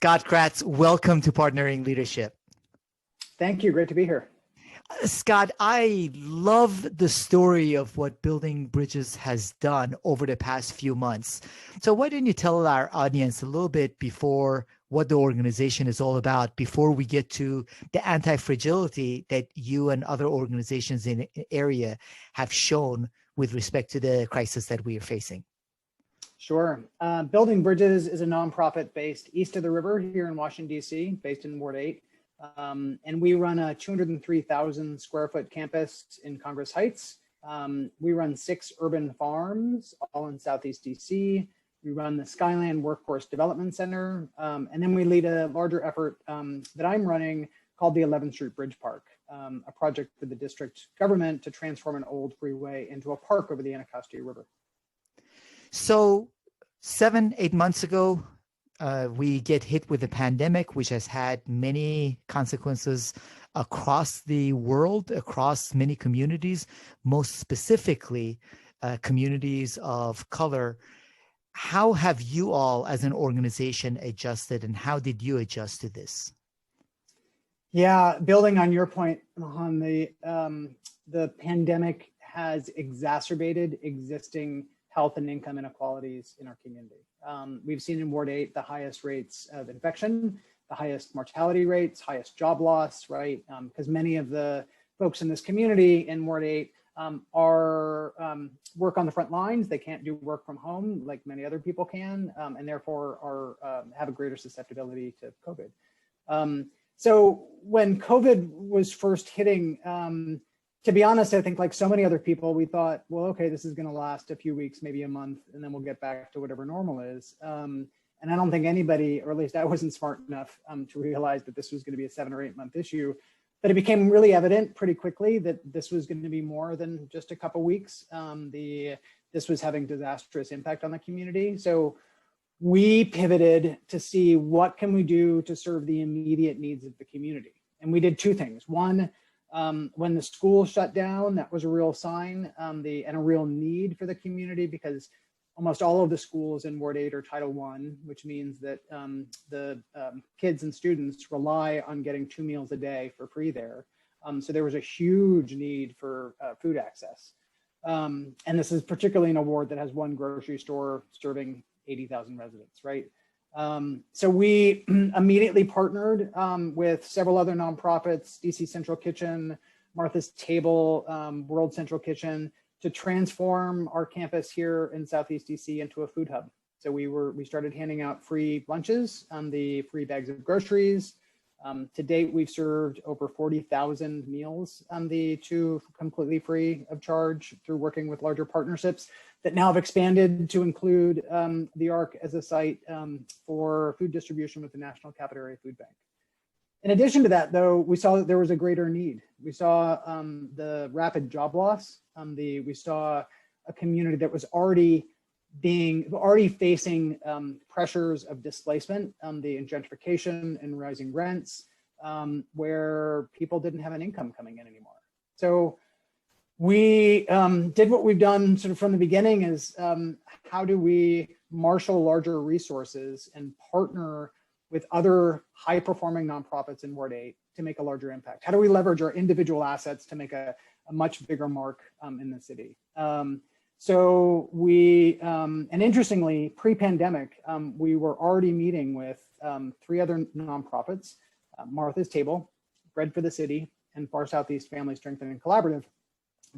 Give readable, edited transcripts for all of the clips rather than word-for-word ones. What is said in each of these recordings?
Scott Kratz, welcome to Partnering Leadership. Thank you. Great to be here. Scott, I love the story of what Building Bridges has done over the past few months. So why don't you tell our audience a little bit before what the organization is all about, before we get to the anti-fragility that you and other organizations in the area have shown with respect to the crisis that we are facing? Sure. Building Bridges is a nonprofit based east of the river here in Washington, D.C., based in Ward 8. And we run a 203,000 square foot campus in Congress Heights. We run 6 urban farms, all in Southeast DC. We run the Skyland Workforce Development Center. And then we lead a larger effort that I'm running called the 11th Street Bridge Park, a project for the district government to transform an old freeway into a park over the Anacostia River. So 7-8 months ago, we get hit with a pandemic, which has had many consequences across the world, across many communities, most specifically communities of color. How have you all as an organization adjusted, and how did you adjust to this? Yeah, building on your point, Mahan, the pandemic has exacerbated existing health and income inequalities in our community. We've seen in Ward 8 the highest rates of infection, the highest mortality rates, highest job loss, right? Because many of the folks in this community in Ward 8 are work on the front lines. They can't do work from home like many other people can, and therefore are have a greater susceptibility to COVID. So when COVID was first hitting, to be honest, I think like so many other people, we thought, well, okay, this is going to last a few weeks, maybe a month, and then we'll get back to whatever normal is. And I don't think anybody, or at least I wasn't smart enough to realize that this was going to be a 7 or 8 month issue. But it became really evident pretty quickly that this was going to be more than just a couple weeks. This was having disastrous impact on the community. So we pivoted to see what can we do to serve the immediate needs of the community. And we did 2 things. One, when the school shut down, that was a real sign and a real need for the community, because almost all of the schools in Ward 8 are Title I, which means that the kids and students rely on getting 2 meals a day for free there. So there was a huge need for food access. And this is particularly in a ward that has 1 grocery store serving 80,000 residents, right? So we immediately partnered with several other nonprofits, DC Central Kitchen, Martha's Table, World Central Kitchen, to transform our campus here in Southeast DC into a food hub. So we started handing out free lunches, the free bags of groceries. To date, we've served over 40,000 meals to completely free of charge through working with larger partnerships that now have expanded to include the ARC as a site for food distribution with the National Capital Area Food Bank. In addition to that, though, we saw that there was a greater need. We saw the rapid job loss. We saw a community that was already facing pressures of displacement, the gentrification and rising rents, where people didn't have an income coming in anymore. So we did what we've done sort of from the beginning is how do we marshal larger resources and partner with other high-performing nonprofits in Ward 8 to make a larger impact? How do we leverage our individual assets to make a much bigger mark in the city? So we, and interestingly, pre-pandemic, we were already meeting with 3 other nonprofits, Martha's Table, Bread for the City, and Far Southeast Family Strengthening Collaborative,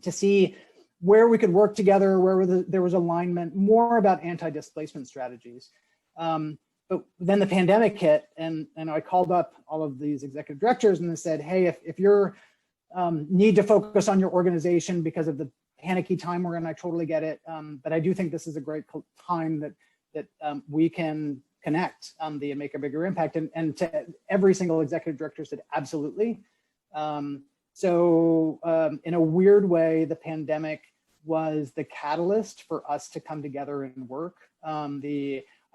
to see where we could work together, where there was alignment, more about anti-displacement strategies. But then the pandemic hit, and I called up all of these executive directors and they said, hey, if you're need to focus on your organization because of the panicky time we're in, I totally get it. But I do think this is a great time that we can connect and make a bigger impact. And to every single executive director said, absolutely. So in a weird way, the pandemic was the catalyst for us to come together and work.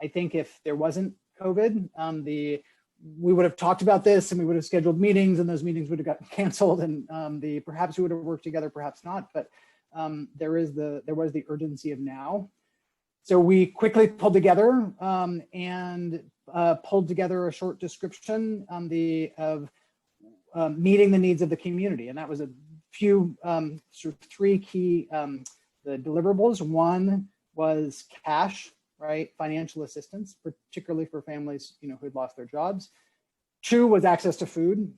I think if there wasn't COVID, we would have talked about this and we would have scheduled meetings, and those meetings would have gotten canceled, and perhaps we would have worked together, perhaps not. But there was the urgency of now. So we quickly pulled together and pulled together a short description of meeting the needs of the community. And that was a few, sort of three key the deliverables. One was cash, right? Financial assistance, particularly for families, who had lost their jobs. Two was access to food.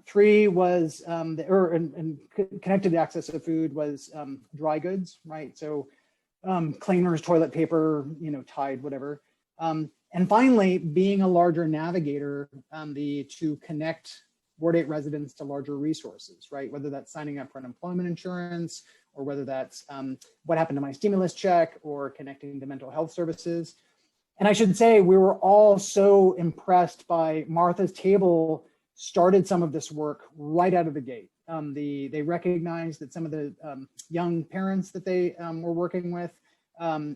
Three was, connected to access to food was dry goods, right? So cleaners, toilet paper, Tide, whatever. And finally, being a larger navigator to connect Ward 8 residents to larger resources, right? Whether that's signing up for unemployment insurance, or whether that's what happened to my stimulus check, or connecting to mental health services. And I should say, we were all so impressed by Martha's Table started some of this work right out of the gate. They recognized that some of the young parents that they were working with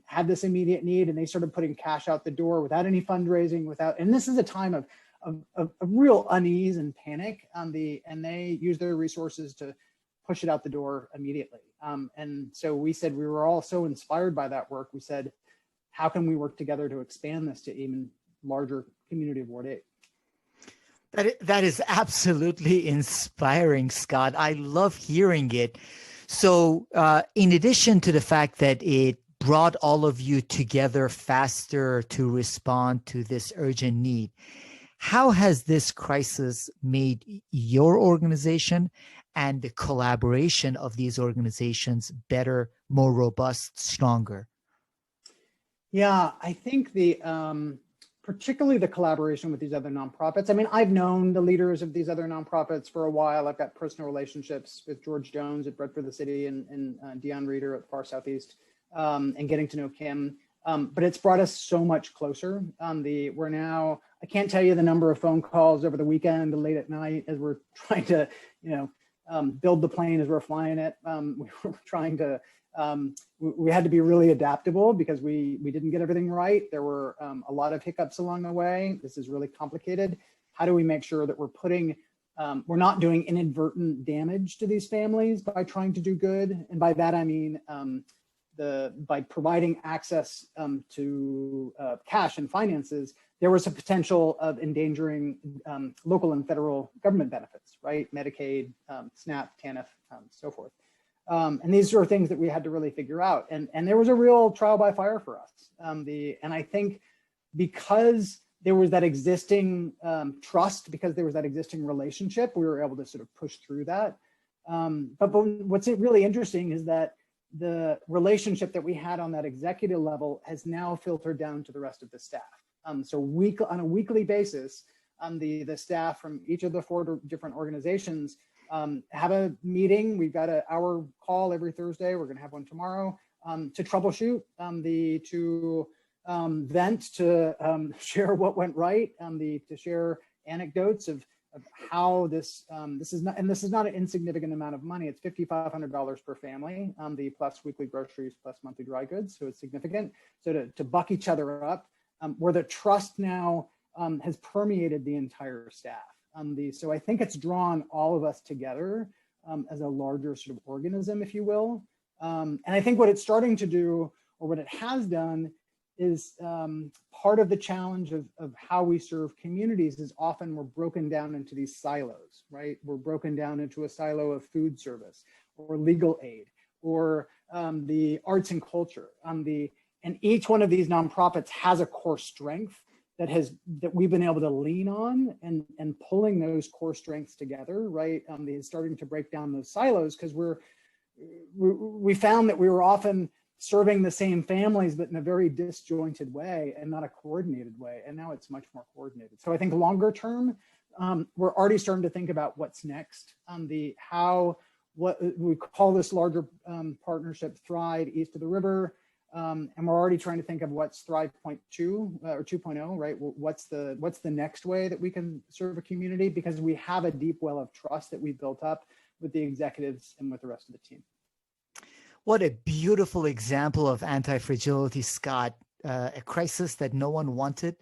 had this immediate need, and they started putting cash out the door without any fundraising, and this is a time of real unease and panic, and they used their resources to push it out the door immediately. And so we said, we were all so inspired by that work. We said, how can we work together to expand this to even larger community of Ward 8? That is absolutely inspiring, Scott. I love hearing it. So in addition to the fact that it brought all of you together faster to respond to this urgent need, how has this crisis made your organization and the collaboration of these organizations better, more robust, stronger? Yeah, I think particularly the collaboration with these other nonprofits. I mean, I've known the leaders of these other nonprofits for a while. I've got personal relationships with George Jones at Bread for the City and Dionne Reeder at Far Southeast, and getting to know Kim. But it's brought us so much closer. We're now, I can't tell you the number of phone calls over the weekend, late at night, as we're trying to, build the plane as we're flying it. We were trying to, we had to be really adaptable because we didn't get everything right. There were a lot of hiccups along the way. This is really complicated. How do we make sure that we're not doing inadvertent damage to these families by trying to do good? And by that, I mean, by providing access to cash and finances, there was a potential of endangering local and federal government benefits, right? Medicaid, SNAP, TANF, so forth. And these are things that we had to really figure out. And there was a real trial by fire for us. And I think because there was that existing trust, because there was that existing relationship, we were able to sort of push through that. But what's really interesting is that the relationship that we had on that executive level has now filtered down to the rest of the staff. So on a weekly basis, the staff from each of the 4 different organizations have a meeting. We've got an hour call every Thursday. We're going to have one tomorrow to troubleshoot, to vent, to share what went right, to share anecdotes of how this is not an insignificant amount of money. It's $5,500 per family, plus weekly groceries, plus monthly dry goods. So it's significant. So to buck each other up, where the trust now has permeated the entire staff. So I think it's drawn all of us together as a larger sort of organism, if you will. And I think what it's starting to do, or what it has done, is part of the challenge of how we serve communities is often we're broken down into these silos, right? We're broken down into a silo of food service or legal aid or the arts and culture. And each one of these nonprofits has a core strength that we've been able to lean on, and pulling those core strengths together, right? Starting to break down those silos, because we found that we were often serving the same families, but in a very disjointed way and not a coordinated way. And now it's much more coordinated. So I think longer term, we're already starting to think about what's next, what we call this larger partnership Thrive East of the River. And we're already trying to think of what's Thrive 2.2 or 2.0, right? What's the next way that we can serve a community, because we have a deep well of trust that we built up with the executives and with the rest of the team. What a beautiful example of anti-fragility, Scott. A crisis that no one wanted,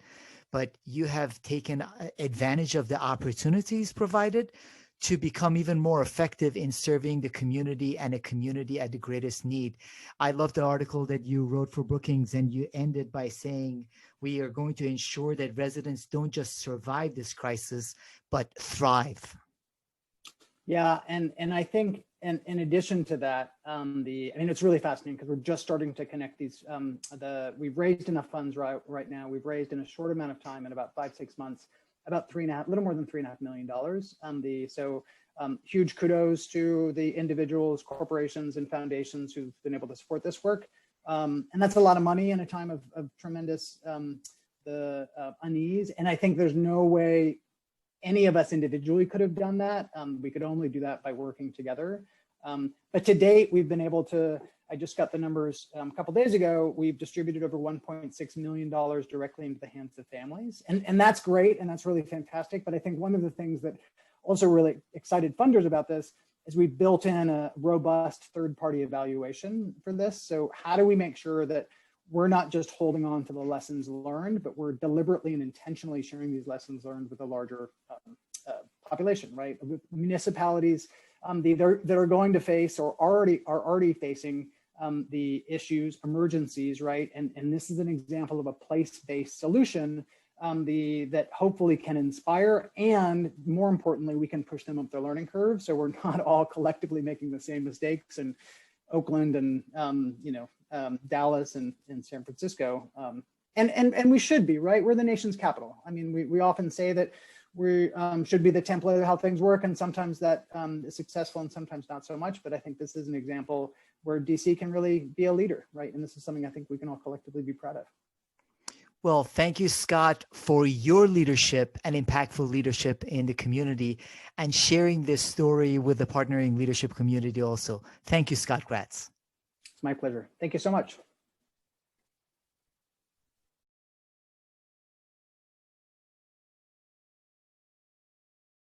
but you have taken advantage of the opportunities provided to become even more effective in serving the community and a community at the greatest need. I love the article that you wrote for Brookings, and you ended by saying, we are going to ensure that residents don't just survive this crisis, but thrive. Yeah, and I think, and in addition to that, it's really fascinating because we're just starting to connect these. We've raised enough funds right now. We've raised in a short amount of time, in about 5-6 months, about little more than $3.5 million. Huge kudos to the individuals, corporations, and foundations who've been able to support this work. And that's a lot of money in a time of tremendous unease. And I think there's no way any of us individually could have done that. We could only do that by working together. But to date, we've been able to, I just got the numbers a couple days ago, we've distributed over $1.6 million directly into the hands of families. And that's great, and that's really fantastic. But I think one of the things that also really excited funders about this is we built in a robust third-party evaluation for this. So how do we make sure that we're not just holding on to the lessons learned, but we're deliberately and intentionally sharing these lessons learned with a larger population, right? With municipalities that are going to face or are already facing the issues, emergencies, right? And this is an example of a place-based solution that hopefully can inspire, and more importantly, we can push them up their learning curve, so we're not all collectively making the same mistakes in Oakland and Dallas and San Francisco, and we should be, right? We're the nation's capital. I mean, we often say that we should be the template of how things work, and sometimes that is successful and sometimes not so much. But I think this is an example where DC can really be a leader, right? And this is something I think we can all collectively be proud of. Well, thank you, Scott, for your leadership and impactful leadership in the community and sharing this story with the partnering leadership community also. Thank you, Scott Kratz. It's my pleasure. Thank you so much.